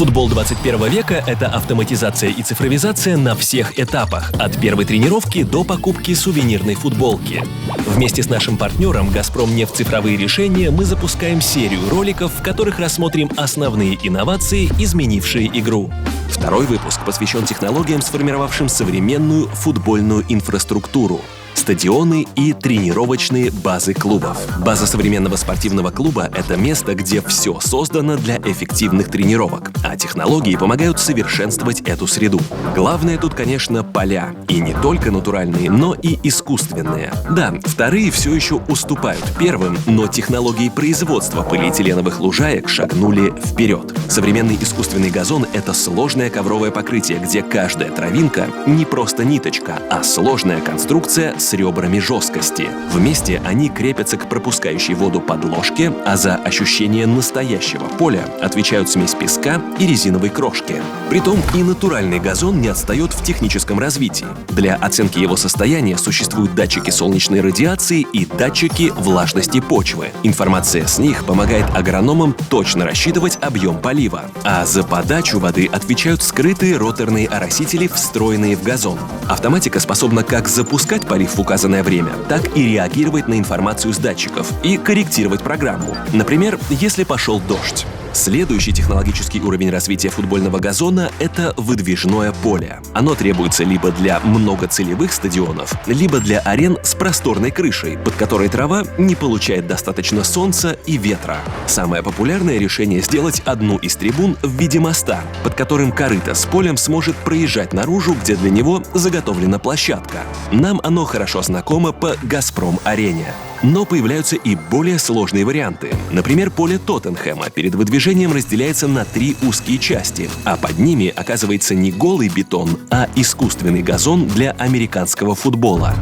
Футбол 21 века – это автоматизация и цифровизация на всех этапах, от первой тренировки до покупки сувенирной футболки. Вместе с нашим партнером «Газпромнефть. Цифровые решения» мы запускаем серию роликов, в которых рассмотрим основные инновации, изменившие игру. Второй выпуск посвящен технологиям, сформировавшим современную футбольную инфраструктуру. Стадионы и тренировочные базы клубов. База современного спортивного клуба – это место, где все создано для эффективных тренировок, а технологии помогают совершенствовать эту среду. Главное тут, конечно, поля. И не только натуральные, но и искусственные. Да, вторые все еще уступают первым, но технологии производства полиэтиленовых лужаек шагнули вперед. Современный искусственный газон – это сложное ковровое покрытие, где каждая травинка не просто ниточка, а сложная конструкция с ребрами жесткости. Вместе они крепятся к пропускающей воду подложке, а за ощущение настоящего поля отвечают смесь песка и резиновой крошки. Притом и натуральный газон не отстает в техническом развитии. Для оценки его состояния существуют датчики солнечной радиации и датчики влажности почвы. Информация с них помогает агрономам точно рассчитывать объем полива. А за подачу воды отвечают скрытые роторные оросители, встроенные в газон. Автоматика способна как запускать полив в указанное время, так и реагировать на информацию с датчиков и корректировать программу. Например, если пошел дождь. Следующий технологический уровень развития футбольного газона – это выдвижное поле. Оно требуется либо для многоцелевых стадионов, либо для арен с просторной крышей, под которой трава не получает достаточно солнца и ветра. Самое популярное решение – сделать одну из трибун в виде моста, под которым корыто с полем сможет проезжать наружу, где для него заготовлена площадка. Нам оно хорошо знакомо по «Газпром-арене». Но появляются и более сложные варианты. Например, поле Тоттенхэма перед выдвижением разделяется на 3 узкие части, а под ними оказывается не голый бетон, а искусственный газон для американского футбола.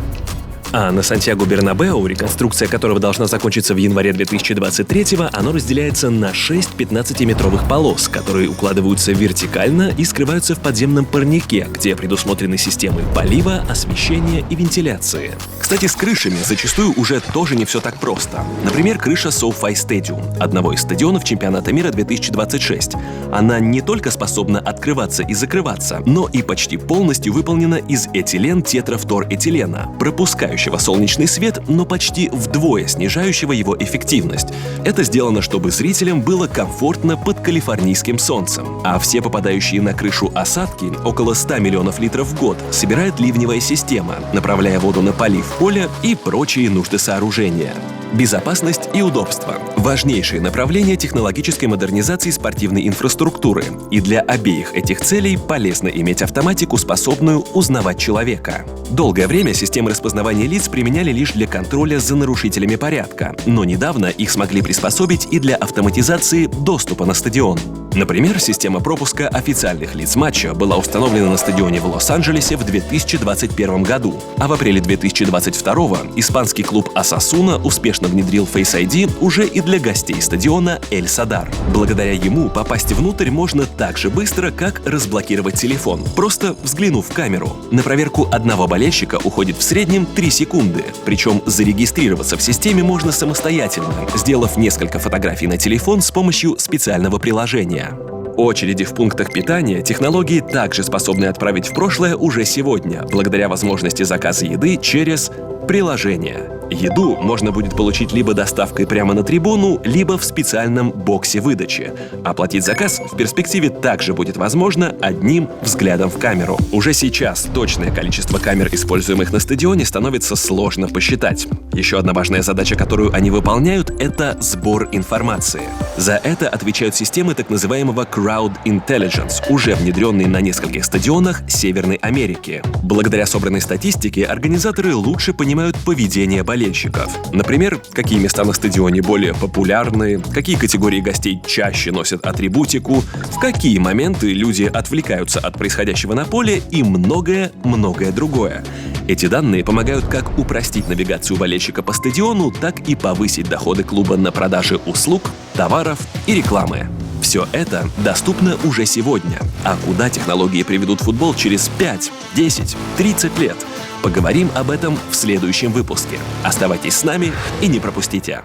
А на Сантьяго-Бернабеу, реконструкция которого должна закончиться в январе 2023-го, оно разделяется на 6 15-метровых полос, которые укладываются вертикально и скрываются в подземном парнике, где предусмотрены системы полива, освещения и вентиляции. Кстати, с крышами зачастую уже тоже не все так просто. Например, крыша SoFi Stadium, одного из стадионов чемпионата мира 2026. Она не только способна открываться и закрываться, но и почти полностью выполнена из этилен-тетрафторэтилена, пропускающего солнечный свет, но почти вдвое снижающего его эффективность. Это сделано, чтобы зрителям было комфортно под калифорнийским солнцем. А все попадающие на крышу осадки, около 100 миллионов литров в год, собирает ливневая система, направляя воду на полив поля и прочие нужды сооружения. Безопасность и удобство – важнейшие направления технологической модернизации спортивной инфраструктуры. И для обеих этих целей полезно иметь автоматику, способную узнавать человека. Долгое время системы распознавания лиц применяли лишь для контроля за нарушителями порядка, но недавно их смогли приспособить и для автоматизации доступа на стадион. Например, система пропуска официальных лиц матча была установлена на стадионе в Лос-Анджелесе в 2021 году, а в апреле 2022 испанский клуб Осасуна успешно внедрил Face ID уже и для гостей стадиона Эль-Садар. Благодаря ему попасть внутрь можно так же быстро, как разблокировать телефон, просто взглянув в камеру. На проверку одного болельщика уходит в среднем 3 секунды, причем зарегистрироваться в системе можно самостоятельно, сделав несколько фотографий на телефон с помощью специального приложения. Очереди в пунктах питания технологии также способны отправить в прошлое уже сегодня, благодаря возможности заказа еды через приложение. Еду можно будет получить либо доставкой прямо на трибуну, либо в специальном боксе выдачи. Оплатить заказ в перспективе также будет возможно одним взглядом в камеру. Уже сейчас точное количество камер, используемых на стадионе, становится сложно посчитать. Еще одна важная задача, которую они выполняют, это сбор информации. За это отвечают системы так называемого Crowd Intelligence, уже внедренные на нескольких стадионах Северной Америки. Благодаря собранной статистике организаторы лучше понимают поведение болельщиков. Например, какие места на стадионе более популярны, какие категории гостей чаще носят атрибутику, в какие моменты люди отвлекаются от происходящего на поле и многое другое. Эти данные помогают как упростить навигацию болельщика по стадиону, так и повысить доходы клуба на продаже услуг, товаров и рекламы. Все это доступно уже сегодня. А куда технологии приведут футбол через 5, 10, 30 лет? Поговорим об этом в следующем выпуске. Оставайтесь с нами и не пропустите.